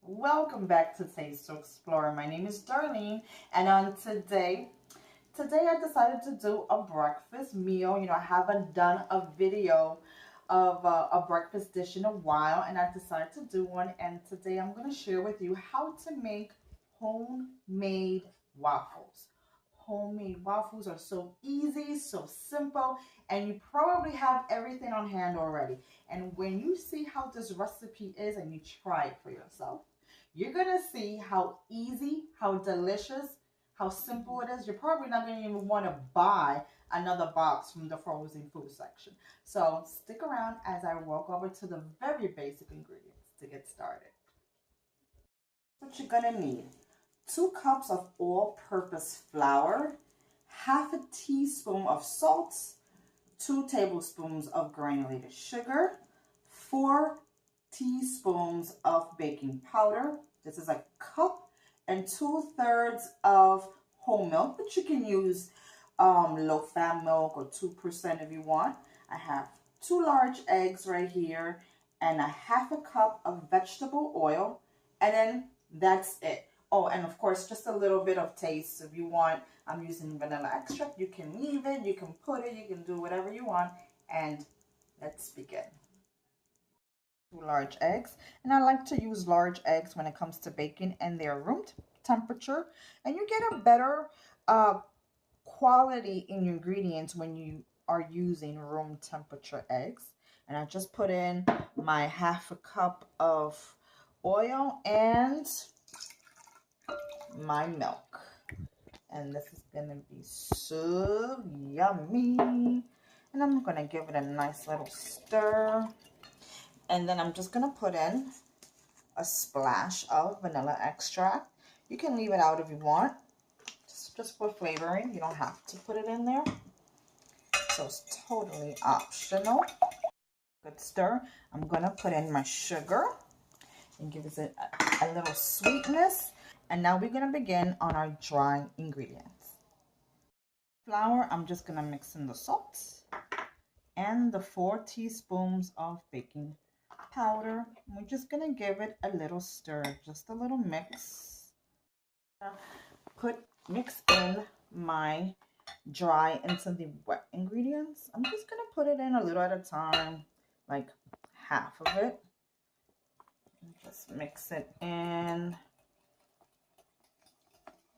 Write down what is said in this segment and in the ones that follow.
Welcome back to Taste to Explore. My name is Darlene, and on today I decided to do a breakfast meal. I haven't done a video of a breakfast dish in a while, and I decided to do one. And today I'm going to share with you how to make homemade waffles. Homemade waffles are so easy, so simple, and you probably have everything on hand already. And when you see how this recipe is and you try it for yourself, you're going to see how easy, how delicious, how simple it is. You're probably not going to even want to buy another box from the frozen food section. So stick around as I walk over to the very basic ingredients to get started. What you're going to need: 2 cups of all-purpose flour, half a teaspoon of salt, 2 tablespoons of granulated sugar, 4 teaspoons of baking powder. This is a cup, and 2/3 of whole milk, but you can use low-fat milk or 2% if you want. I have 2 large eggs right here and a half a cup of vegetable oil, and then that's it. Oh, and of course, just a little bit of taste. If you want, I'm using vanilla extract. You can leave it, you can put it, you can do whatever you want. And let's begin. 2 large eggs, and I like to use large eggs when it comes to baking, and they're room temperature, and you get a better quality in your ingredients when you are using room temperature eggs. And I just put in my half a cup of oil and my milk, and this is gonna be so yummy. And I'm gonna give it a nice little stir, and then I'm just gonna put in a splash of vanilla extract. You can leave it out if you want, just for flavoring. You don't have to put it in there, so it's totally optional. Good stir. I'm gonna put in my sugar and give it a little sweetness. And now we're going to begin on our dry ingredients. Flour, I'm just going to mix in the salt and the 4 teaspoons of baking powder. We're just going to give it a little stir, just a little mix. Mix in my dry into the wet ingredients. I'm just going to put it in a little at a time, like half of it. Just mix it in,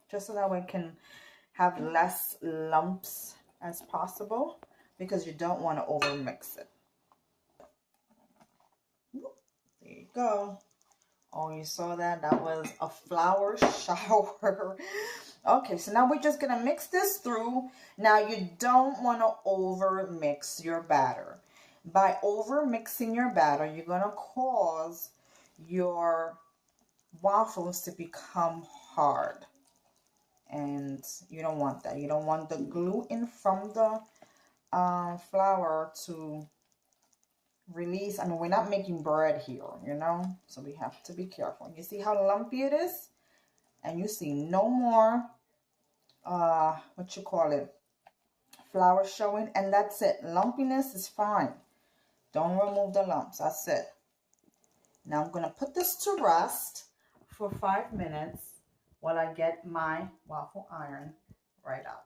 just so that we can have less lumps as possible, because you don't want to over mix it. There you go. Oh, you saw that? That was a flour shower. Okay, so now we're just going to mix this through. Now, you don't want to over mix your batter. By over mixing your batter, you're going to cause your waffles to become hard. And you don't want that. You don't want the gluten from the flour to release. I mean, we're not making bread here, so we have to be careful. You see how lumpy it is? And you see no more flour showing, and that's it. Lumpiness is fine. Don't remove the lumps. That's it. Now I'm going to put this to rest for 5 minutes while I get my waffle iron right out.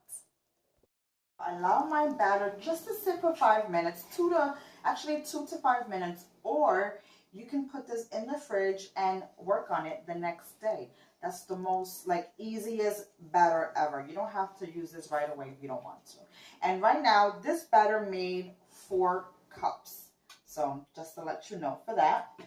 Allow my batter just to sit for 5 minutes, 2 to 5 minutes, or you can put this in the fridge and work on it the next day. That's the most easiest batter ever. You don't have to use this right away if you don't want to. And right now, this batter made 4 cups. So just to let you know for that.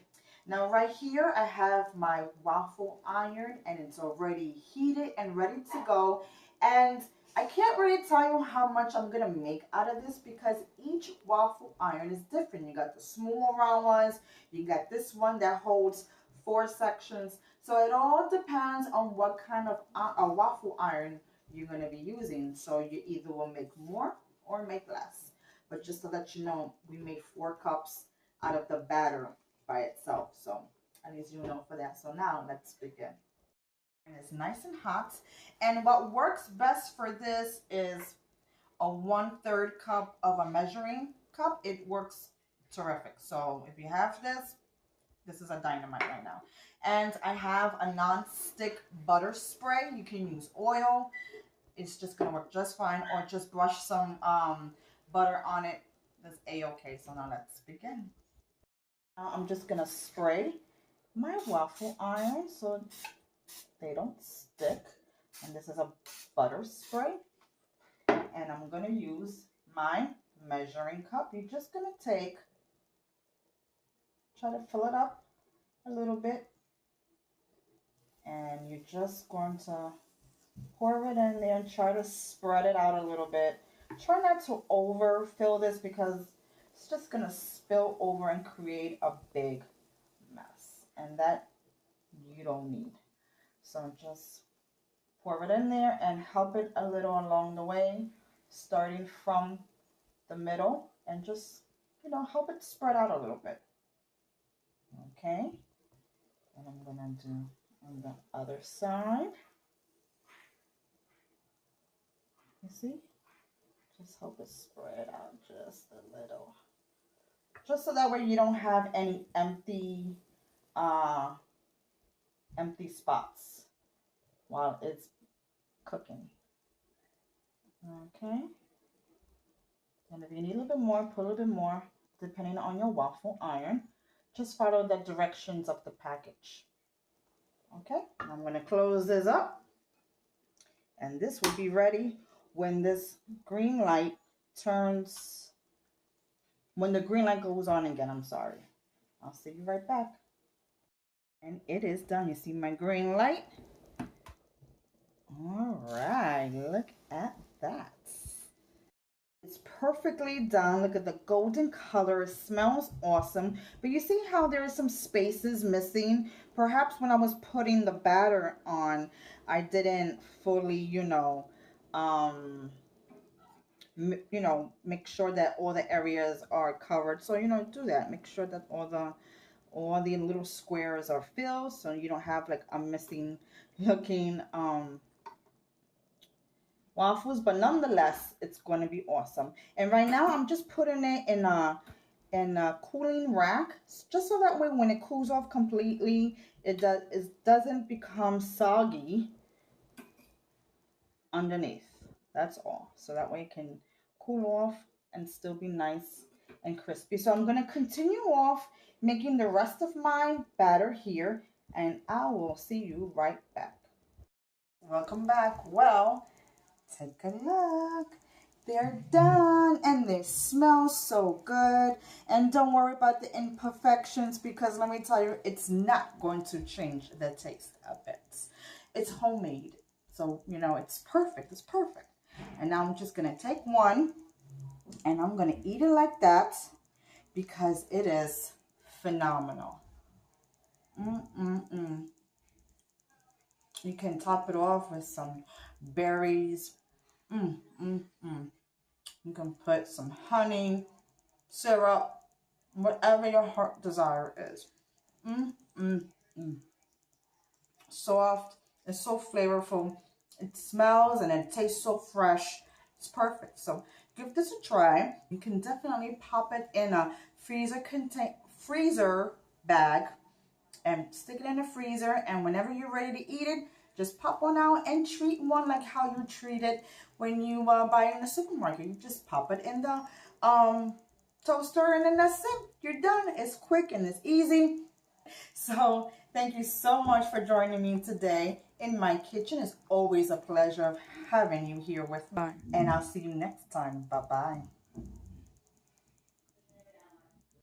Now right here, I have my waffle iron, and it's already heated and ready to go. And I can't really tell you how much I'm going to make out of this, because each waffle iron is different. You got the small round ones. You got this one that holds 4 sections. So it all depends on what kind of a waffle iron you're going to be using. So you either will make more or make less. But just to let you know, we made 4 cups out of the batter by itself, so at least you know for that. So now let's begin. And it's nice and hot, and what works best for this is a 1/3 cup of a measuring cup. It works terrific. So if you have this, This is a dynamite right now. And I have a non-stick butter spray. You can use oil. It's just going to work just fine. Or just brush some butter on it. That's a-okay. So now let's begin. Now I'm just going to spray my waffle iron so they don't stick. And this is a butter spray. And I'm going to use my measuring cup. You're just going to try to fill it up a little bit. And you're just going to pour it in there and try to spread it out a little bit. Try not to overfill this because it's just going to spill over and create a big mess. And that you don't need. So just pour it in there and help it a little along the way, starting from the middle, and just, you know, help it spread out a little bit. Okay. And I'm going to do on the other side. You see? Just help it spread out just a little. Just so that way you don't have any empty spots while it's cooking. Okay. And if you need a little bit more, put a little bit more, depending on your waffle iron. Just follow the directions of the package. Okay, I'm going to close this up. And this will be ready when this green light turns, when the green light goes on again, I'm sorry. I'll see you right back. And it is done. You see my green light? All right, look at that. It's perfectly done. Look at the golden color. It smells awesome. But you see how there are some spaces missing? Perhaps when I was putting the batter on, I didn't fully, make sure that all the areas are covered. So, do that. Make sure that all the little squares are filled, so you don't have like a missing looking waffles, but nonetheless it's going to be awesome. And right now I'm just putting it in a cooling rack, just so that way when it cools off completely, it doesn't become soggy underneath. That's all. So that way it can cool off and still be nice and crispy. So I'm going to continue off making the rest of my batter here, and I will see you right back. Welcome back. Well, take a look. They're done and they smell so good. And don't worry about the imperfections, because let me tell you, it's not going to change the taste of it. It's homemade. So, it's perfect. It's perfect. And now I'm just going to take one and I'm going to eat it like that because it is phenomenal. You can top it off with some berries. You can put some honey, syrup, whatever your heart desire is. Soft. It's so flavorful. It smells and it tastes so fresh. It's perfect. So give this a try. You can definitely pop it in a freezer bag and stick it in the freezer. And whenever you're ready to eat it, just pop one out and treat one like how you treat it when you buy it in the supermarket. You just pop it in the toaster and then that's it. You're done. It's quick and it's easy. So thank you so much for joining me today in my kitchen. It's always a pleasure of having you here with me. And I'll see you next time. Bye-bye.